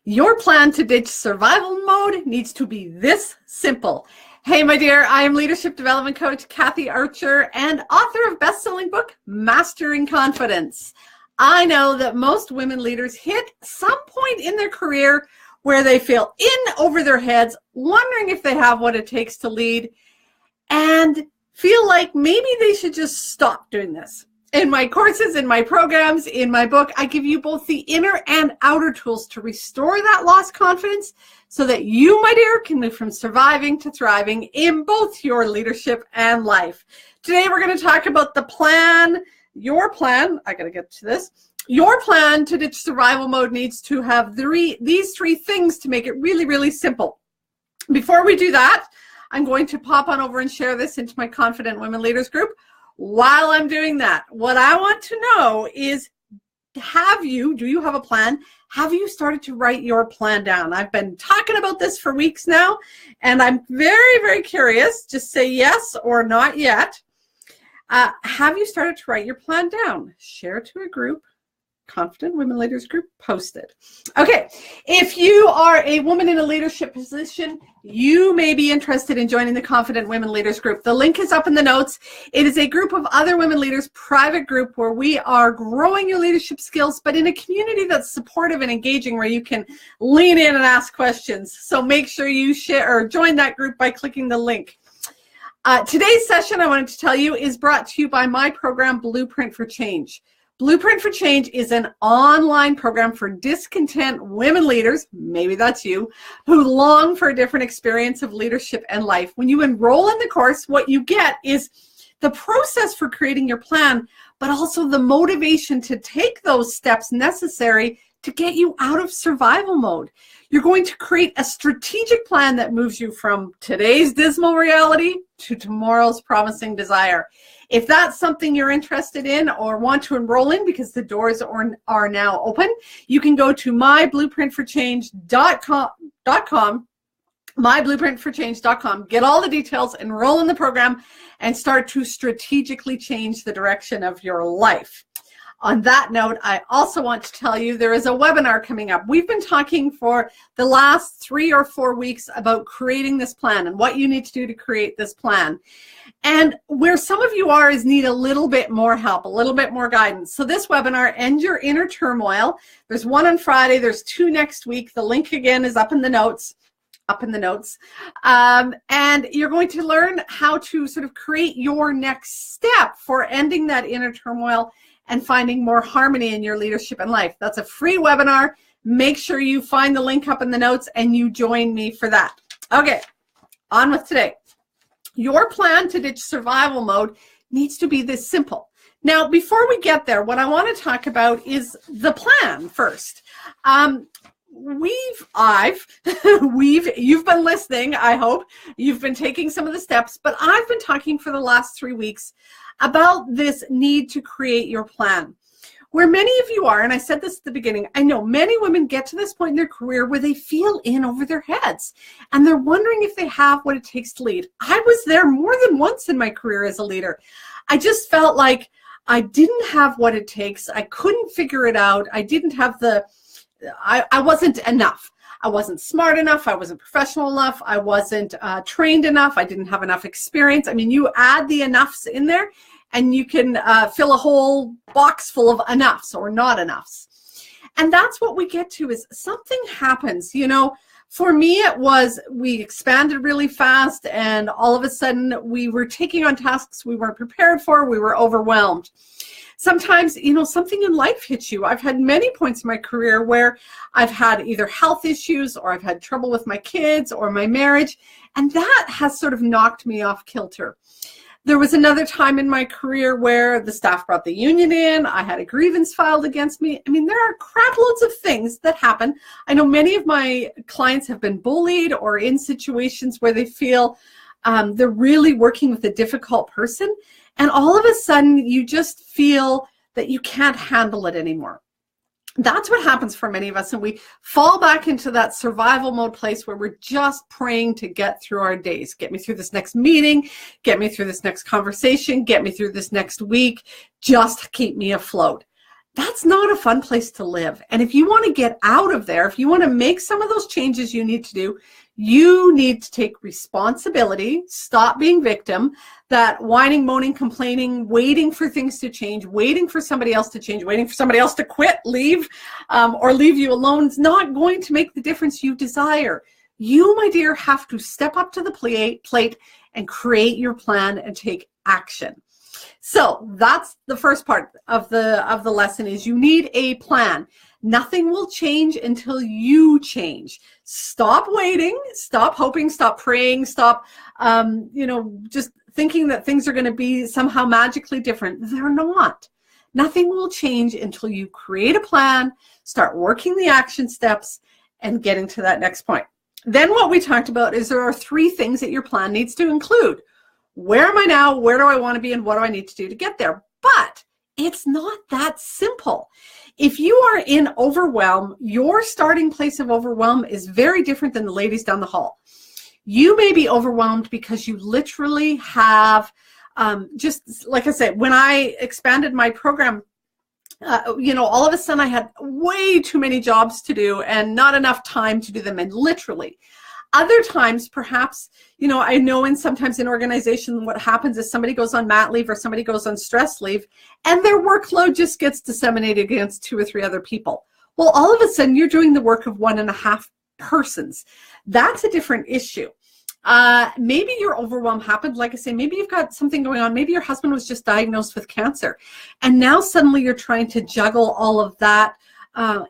Your plan to ditch survival mode needs to be this simple. Hey, my dear, I am leadership development coach Kathy Archer and author of best-selling book, Mastering Confidence. I know that most women leaders hit some point in their career where they feel in over their heads, wondering if they have what it takes to lead, and feel like maybe they should just stop doing this. In my courses, in my programs, in my book, I give you both the inner and outer tools to restore that lost confidence so that you, my dear, can move from surviving to thriving in both your leadership and life. Today, we're going to talk about the plan, your plan. I got to get to this. Your plan to ditch survival mode needs to have these three things to make it really, really simple. Before we do that, I'm going to pop on over and share this into my Confident Women Leaders group. While I'm doing that, what I want to know is, do you have a plan? Have you started to write your plan down? I've been talking about this for weeks now, and I'm very, very curious. Just say yes or not yet. Have you started to write your plan down? Share to a group. Confident Women Leaders group, posted. Okay, if you are a woman in a leadership position, you may be interested in joining the Confident Women Leaders group. The link is up in the notes. It is a group of other women leaders, private group, where we are growing your leadership skills, but in a community that's supportive and engaging, where you can lean in and ask questions. So make sure you share or join that group by clicking the link. Today's session, I wanted to tell you, is brought to you by my program, Blueprint for Change. Blueprint for Change is an online program for discontent women leaders, maybe that's you, who long for a different experience of leadership and life. When you enroll in the course, what you get is the process for creating your plan, but also the motivation to take those steps necessary to get you out of survival mode. You're going to create a strategic plan that moves you from today's dismal reality to tomorrow's promising desire. If that's something you're interested in or want to enroll in, because the doors are now open, you can go to myblueprintforchange.com, myblueprintforchange.com, get all the details, enroll in the program, and start to strategically change the direction of your life. On that note, I also want to tell you there is a webinar coming up. We've been talking for the last 3 or 4 weeks about creating this plan and what you need to do to create this plan. And where some of you are is need a little bit more help, a little bit more guidance. So this webinar, End Your Inner Turmoil, there's one on Friday, there's 2 next week. The link again is up in the notes. And you're going to learn how to sort of create your next step for ending that inner turmoil and finding more harmony in your leadership and life. That's a free webinar. Make sure you find the link up in the notes and you join me for that. Okay, on with today. Your plan to ditch survival mode needs to be this simple. Now, before we get there, what I want to talk about is the plan first. You've been listening, I hope. You've been taking some of the steps, but I've been talking for the last 3 weeks about this need to create your plan. Where many of you are, and I said this at the beginning, I know many women get to this point in their career where they feel in over their heads and they're wondering if they have what it takes to lead. I was there more than once in my career as a leader. I just felt like I didn't have what it takes. I couldn't figure it out. I didn't have I wasn't enough. I wasn't smart enough. I wasn't professional enough. I wasn't trained enough. I didn't have enough experience. I mean, you add the enoughs in there and you can fill a whole box full of enoughs or not enoughs. And that's what we get to is something happens. You know, for me, it was we expanded really fast and all of a sudden we were taking on tasks we weren't prepared for. We were overwhelmed. Sometimes, you know, something in life hits you. I've had many points in my career where I've had either health issues or I've had trouble with my kids or my marriage, and that has sort of knocked me off kilter. There was another time in my career where the staff brought the union in. I had a grievance filed against me. I mean, there are crap loads of things that happen. I know many of my clients have been bullied or in situations where they feel they're really working with a difficult person. And all of a sudden, you just feel that you can't handle it anymore. That's what happens for many of us. And we fall back into that survival mode place where we're just praying to get through our days. Get me through this next meeting. Get me through this next conversation. Get me through this next week. Just keep me afloat. That's not a fun place to live. And if you want to get out of there, if you want to make some of those changes you need to do, you need to take responsibility, stop being victim. That whining, moaning, complaining, waiting for things to change, waiting for somebody else to change, waiting for somebody else to quit, leave, or leave you alone is not going to make the difference you desire. You, my dear, have to step up to the plate and create your plan and take action. So that's the first part of the lesson, is you need a plan. Nothing will change until you change. Stop waiting, stop hoping, stop praying, stop just thinking that things are going to be somehow magically different. They're not. Nothing will change until you create a plan, start working the action steps, and getting to that next point. Then what we talked about is there are 3 things that your plan needs to include. Where am I now? Where do I want to be? And what do I need to do to get there? But it's not that simple. If you are in overwhelm, your starting place of overwhelm is very different than the ladies down the hall. You may be overwhelmed because you literally have, just like I said, when I expanded my program, all of a sudden I had way too many jobs to do and not enough time to do them. And literally, other times, perhaps, I know sometimes in organization, what happens is somebody goes on mat leave or somebody goes on stress leave, and their workload just gets disseminated against 2 or 3 other people. Well, all of a sudden, you're doing the work of 1.5 persons. That's a different issue. Maybe your overwhelm happened, like I say, maybe you've got something going on. Maybe your husband was just diagnosed with cancer, and now suddenly you're trying to juggle all of that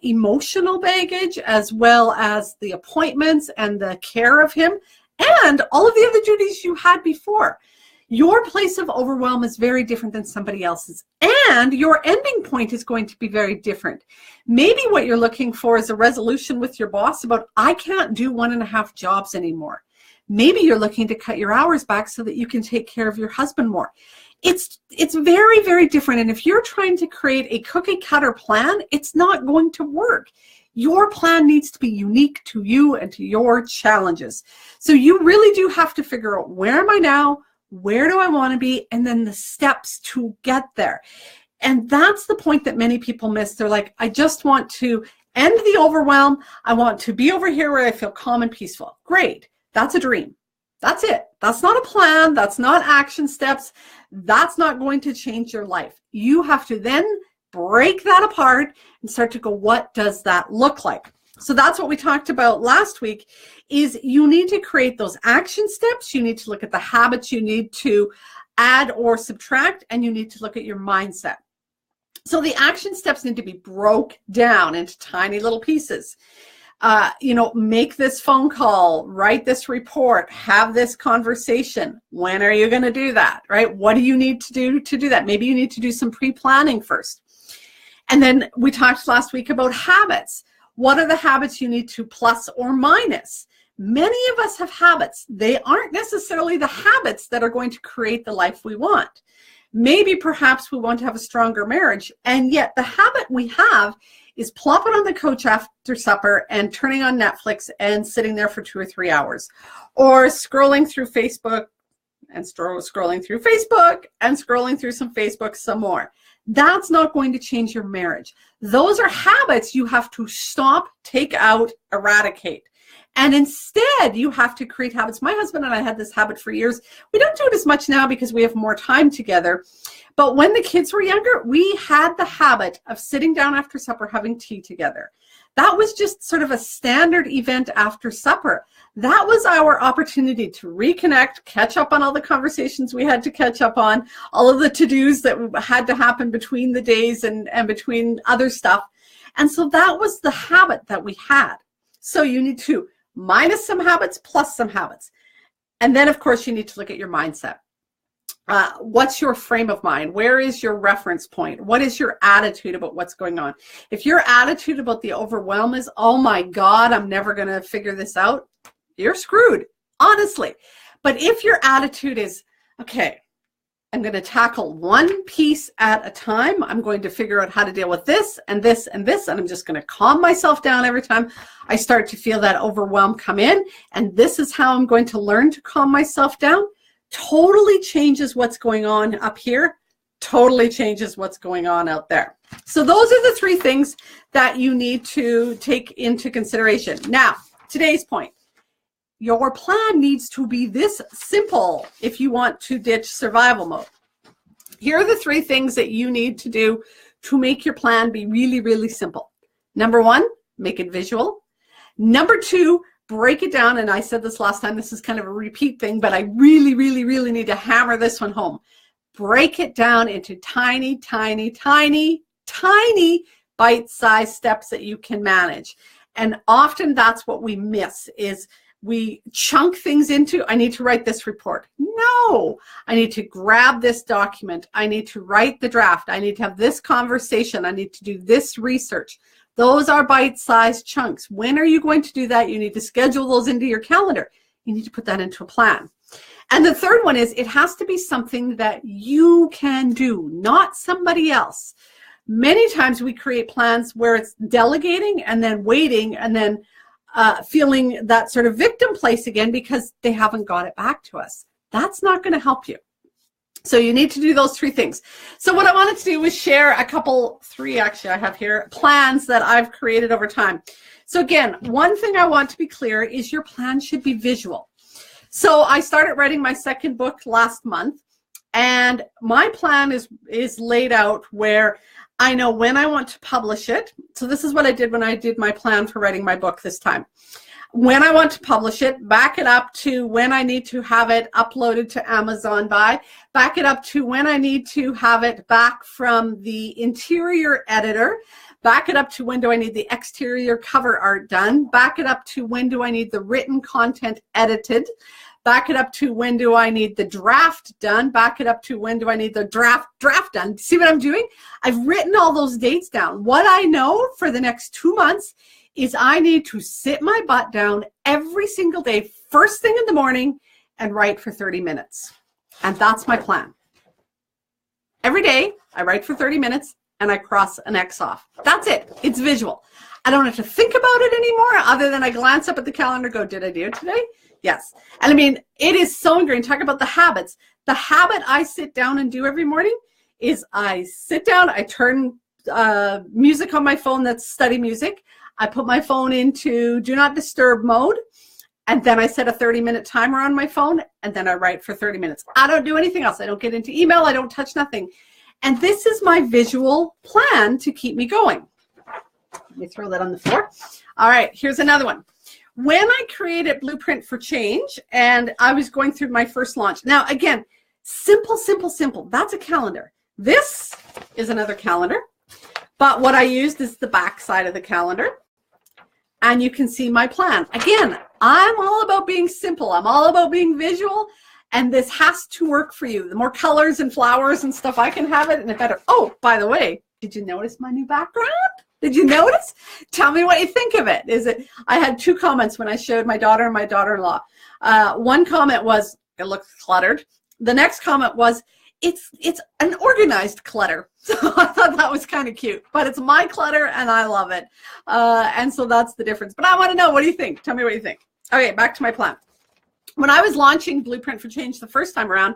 emotional baggage, as well as the appointments and the care of him and all of the other duties you had before. Your place of overwhelm is very different than somebody else's, and your ending point is going to be very different. Maybe what you're looking for is a resolution with your boss about, I can't do 1.5 jobs anymore. Maybe you're looking to cut your hours back so that you can take care of your husband more. It's very, very different. And if you're trying to create a cookie cutter plan, it's not going to work. Your plan needs to be unique to you and to your challenges. So you really do have to figure out, where am I now? Where do I want to be? And then the steps to get there. And that's the point that many people miss. They're like, I just want to end the overwhelm. I want to be over here where I feel calm and peaceful. Great. That's a dream. That's it. That's not a plan. That's not action steps. That's not going to change your life. You have to then break that apart and start to go, what does that look like? So that's what we talked about last week, is you need to create those action steps. You need to look at the habits you need to add or subtract, and you need to look at your mindset. So the action steps need to be broke down into tiny little pieces. Make this phone call, write this report, have this conversation. When are you going to do that, right? What do you need to do that? Maybe you need to do some pre-planning first. And then we talked last week about habits. What are the habits you need to plus or minus? Many of us have habits. They aren't necessarily the habits that are going to create the life we want. Maybe perhaps we want to have a stronger marriage, and yet the habit we have is plopping on the couch after supper and turning on Netflix and sitting there for 2 or 3 hours, or scrolling through Facebook and scrolling through Facebook and scrolling through some Facebook some more. That's not going to change your marriage. Those are habits you have to stop, take out, eradicate. And instead, you have to create habits. My husband and I had this habit for years. We don't do it as much now because we have more time together. But when the kids were younger, we had the habit of sitting down after supper, having tea together. That was just sort of a standard event after supper. That was our opportunity to reconnect, catch up on all the conversations we had to catch up on, all of the to-dos that had to happen between the days and between other stuff. And so that was the habit that we had. So you need to minus some habits, plus some habits. And then, of course, you need to look at your mindset. What's your frame of mind? Where is your reference point? What is your attitude about what's going on? If your attitude about the overwhelm is, oh my God, I'm never going to figure this out, you're screwed, honestly. But if your attitude is, okay, I'm going to tackle one piece at a time. I'm going to figure out how to deal with this and this and this, and I'm just going to calm myself down every time I start to feel that overwhelm come in, and this is how I'm going to learn to calm myself down. Totally changes what's going on up here totally changes what's going on out there. So those are the 3 things that you need to take into consideration. Now, today's point. Your plan needs to be this simple if you want to ditch survival mode. Here are the 3 things that you need to do to make your plan be really, really simple. Number 1, make it visual. Number 2, break it down. And I said this last time, this is kind of a repeat thing, but I really, really, really need to hammer this one home. Break it down into tiny, tiny, tiny, tiny bite-sized steps that you can manage. And often that's what we miss is we chunk things into, I need to write this report. No, I need to grab this document. I need to write the draft. I need to have this conversation. I need to do this research. Those are bite-sized chunks. When are you going to do that? You need to schedule those into your calendar. You need to put that into a plan. And the third one is it has to be something that you can do, not somebody else. Many times we create plans where it's delegating and then waiting and then feeling that sort of victim place again because they haven't got it back to us. That's not going to help you. So you need to do those 3 things. So what I wanted to do was share a couple, 3 actually I have here, plans that I've created over time. So again, one thing I want to be clear is your plan should be visual. So I started writing my 2nd book last month, and my plan is laid out where I know when I want to publish it. So this is what I did when I did my plan for writing my book this time. When I want to publish it, back it up to when I need to have it uploaded to Amazon by, back it up to when I need to have it back from the interior editor, back it up to when do I need the exterior cover art done, back it up to when do I need the written content edited, back it up to when do I need the draft done, back it up to when do I need the draft done. See what I'm doing? I've written all those dates down. What I know for the next 2 months is I need to sit my butt down every single day, first thing in the morning, and write for 30 minutes. And that's my plan. Every day, I write for 30 minutes, and I cross an X off. That's it. It's visual. I don't have to think about it anymore other than I glance up at the calendar and go, did I do it today? Yes. And I mean, it is so ingrained. Talk about the habits. The habit I sit down and do every morning is I sit down, I turn music on my phone that's study music. I put my phone into do not disturb mode. And then I set a 30-minute timer on my phone. And then I write for 30 minutes. I don't do anything else. I don't get into email. I don't touch nothing. And this is my visual plan to keep me going. Let me throw that on the floor. All right, here's another one. When I created Blueprint for Change and I was going through my first launch. Now, again, simple, simple, simple. That's a calendar. This is another calendar. But what I used is the back side of the calendar. And you can see my plan. Again, I'm all about being simple. I'm all about being visual. And this has to work for you. The more colors and flowers and stuff I can have it, and the better. Oh, by the way, did you notice my new background? Did you notice? Tell me what you think of it. I had 2 comments when I showed my daughter and my daughter-in-law. One comment was, it looks cluttered. The next comment was, it's an organized clutter. So I thought that was kind of cute. But it's my clutter, and I love it. And so that's the difference. But I want to know, what do you think? Tell me what you think. Okay, back to my plan. When I was launching Blueprint for Change the first time around,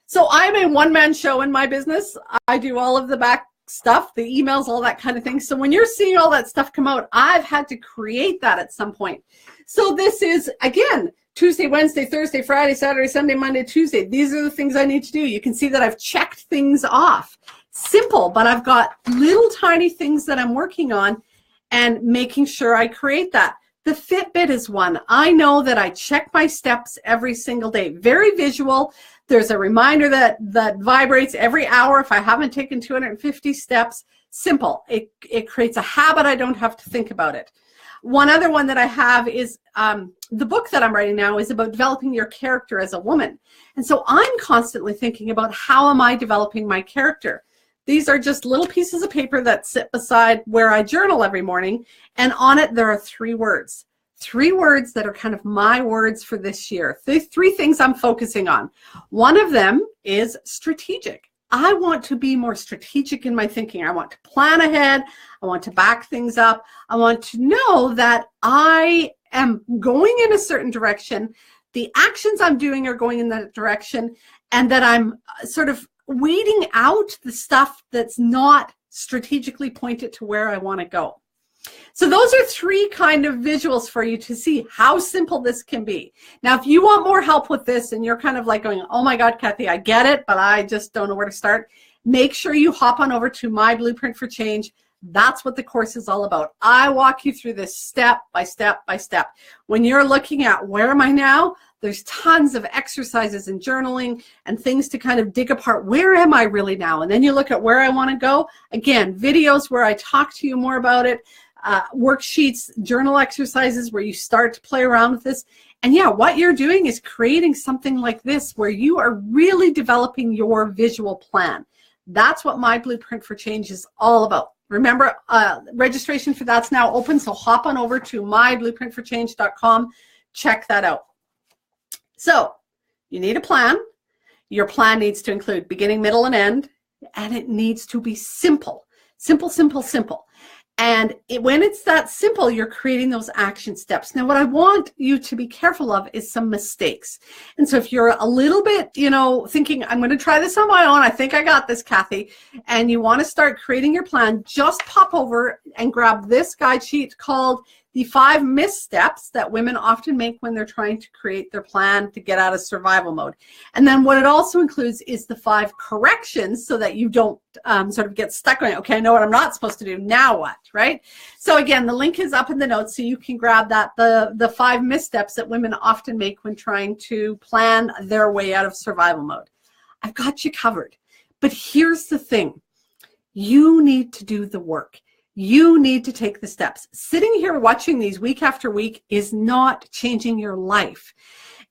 so I'm a one-man show in my business. I do all of the back stuff, the emails, all that kind of thing. So when you're seeing all that stuff come out, I've had to create that at some point. So this is, again, Tuesday, Wednesday, Thursday, Friday, Saturday, Sunday, Monday, Tuesday. These are the things I need to do. You can see that I've checked things off. Simple, but I've got little tiny things that I'm working on and making sure I create that. The Fitbit is one. I know that I check my steps every single day. Very visual. There's a reminder that vibrates every hour if I haven't taken 250 steps. Simple. It creates a habit. I don't have to think about it. One other one that I have is the book that I'm writing now is about developing your character as a woman. And so I'm constantly thinking about how am I developing my character. These are just little pieces of paper that sit beside where I journal every morning. And on it, there are 3 words. 3 words that are kind of my words for this year. 3 things I'm focusing on. One of them is strategic. I want to be more strategic in my thinking. I want to plan ahead. I want to back things up. I want to know that I am going in a certain direction. The actions I'm doing are going in that direction, and that I'm sort of weeding out the stuff that's not strategically pointed to where I want to go. So those are 3 kind of visuals for you to see how simple this can be. Now, if you want more help with this and you're kind of like going, oh my God, Kathy, I get it, but I just don't know where to start, make sure you hop on over to My Blueprint for Change. That's what the course is all about. I walk you through this step by step by step. When you're looking at where am I now, there's tons of exercises and journaling and things to kind of dig apart. Where am I really now? And then you look at where I want to go. Again, videos where I talk to you more about it, worksheets, journal exercises where you start to play around with this. And yeah, what you're doing is creating something like this where you are really developing your visual plan. That's what My Blueprint for Change is all about. Remember, registration for that's now open, so hop on over to myblueprintforchange.com. Check that out. So you need a plan. Your plan needs to include beginning, middle, and end, and it needs to be simple. Simple, simple, simple. And when it's that simple, you're creating those action steps. Now, what I want you to be careful of is some mistakes. And so if you're a little bit, thinking, I'm going to try this on my own, I think I got this, Kathy, and you want to start creating your plan, just pop over and grab this guide sheet called The 5 Missteps That Women Often Make When They're Trying to Create Their Plan to Get Out of Survival Mode. And then what it also includes is the 5 corrections so that you don't sort of get stuck on it. Okay, I know what I'm not supposed to do. Now what, right? So again, the link is up in the notes so you can grab that, the 5 missteps that women often make when trying to plan their way out of survival mode. I've got you covered. But here's the thing. You need to do the work. You need to take the steps. Sitting here watching these week after week is not changing your life.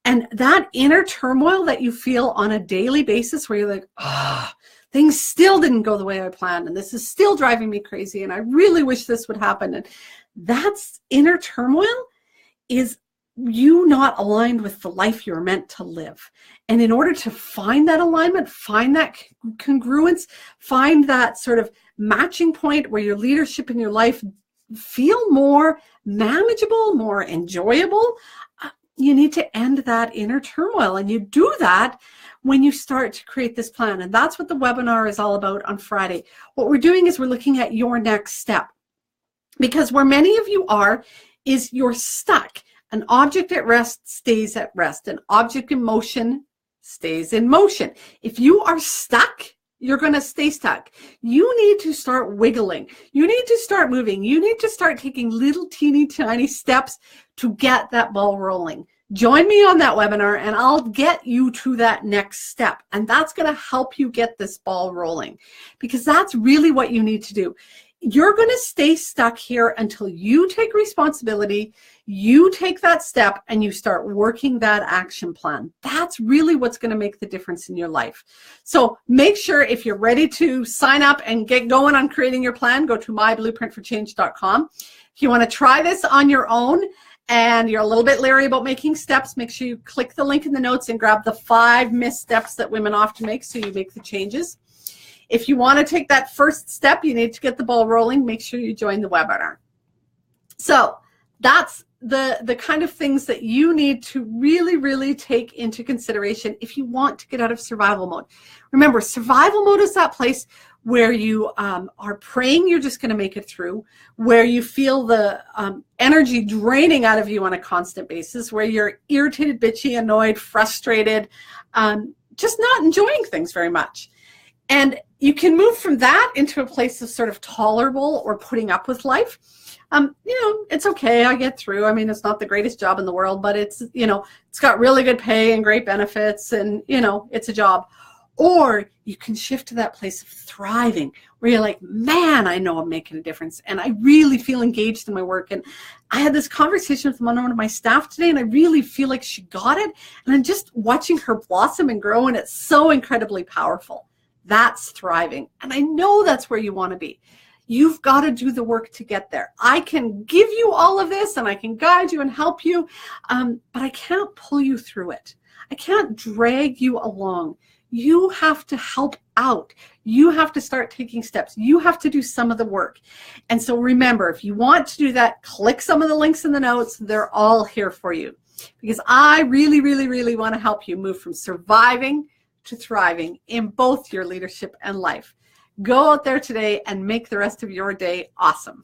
And that inner turmoil that you feel on a daily basis where you're like, things still didn't go the way I planned, and this is still driving me crazy, and I really wish this would happen. And that's inner turmoil is you not aligned with the life you're meant to live. And in order to find that alignment, find that congruence, find that sort of matching point where your leadership in your life feel more manageable, more enjoyable, you need to end that inner turmoil. And you do that when you start to create this plan. And that's what the webinar is all about on Friday. What we're doing is we're looking at your next step. Because where many of you are is you're stuck. An object at rest stays at rest. An object in motion stays in motion. If you are stuck, you're going to stay stuck. You need to start wiggling. You need to start moving. You need to start taking little teeny tiny steps to get that ball rolling. Join me on that webinar and I'll get you to that next step. And that's going to help you get this ball rolling because that's really what you need to do. You're going to stay stuck here until you take responsibility, you take that step, and you start working that action plan. That's really what's going to make the difference in your life. So make sure if you're ready to sign up and get going on creating your plan, go to myblueprintforchange.com. If you want to try this on your own and you're a little bit leery about making steps, make sure you click the link in the notes and grab the 5 missteps that women often make so you make the changes. If you want to take that first step, you need to get the ball rolling, make sure you join the webinar. So that's the kind of things that you need to really, really take into consideration if you want to get out of survival mode. Remember, survival mode is that place where you are praying you're just going to make it through, where you feel the energy draining out of you on a constant basis, where you're irritated, bitchy, annoyed, frustrated, just not enjoying things very much. And you can move from that into a place of sort of tolerable or putting up with life. It's okay. I get through. I mean, it's not the greatest job in the world, but it's got really good pay and great benefits and, it's a job. Or you can shift to that place of thriving where you're like, man, I know I'm making a difference. And I really feel engaged in my work. And I had this conversation with one of my staff today, and I really feel like she got it. And I'm just watching her blossom and grow. And it's so incredibly powerful. That's thriving. And I know that's where you want to be. You've got to do the work to get there. I can give you all of this and I can guide you and help you, but I can't pull you through it. I can't drag you along. You have to help out. You have to start taking steps. You have to do some of the work. And so remember, if you want to do that, click some of the links in the notes. They're all here for you because I really, really, really want to help you move from surviving to thriving in both your leadership and life. Go out there today and make the rest of your day awesome.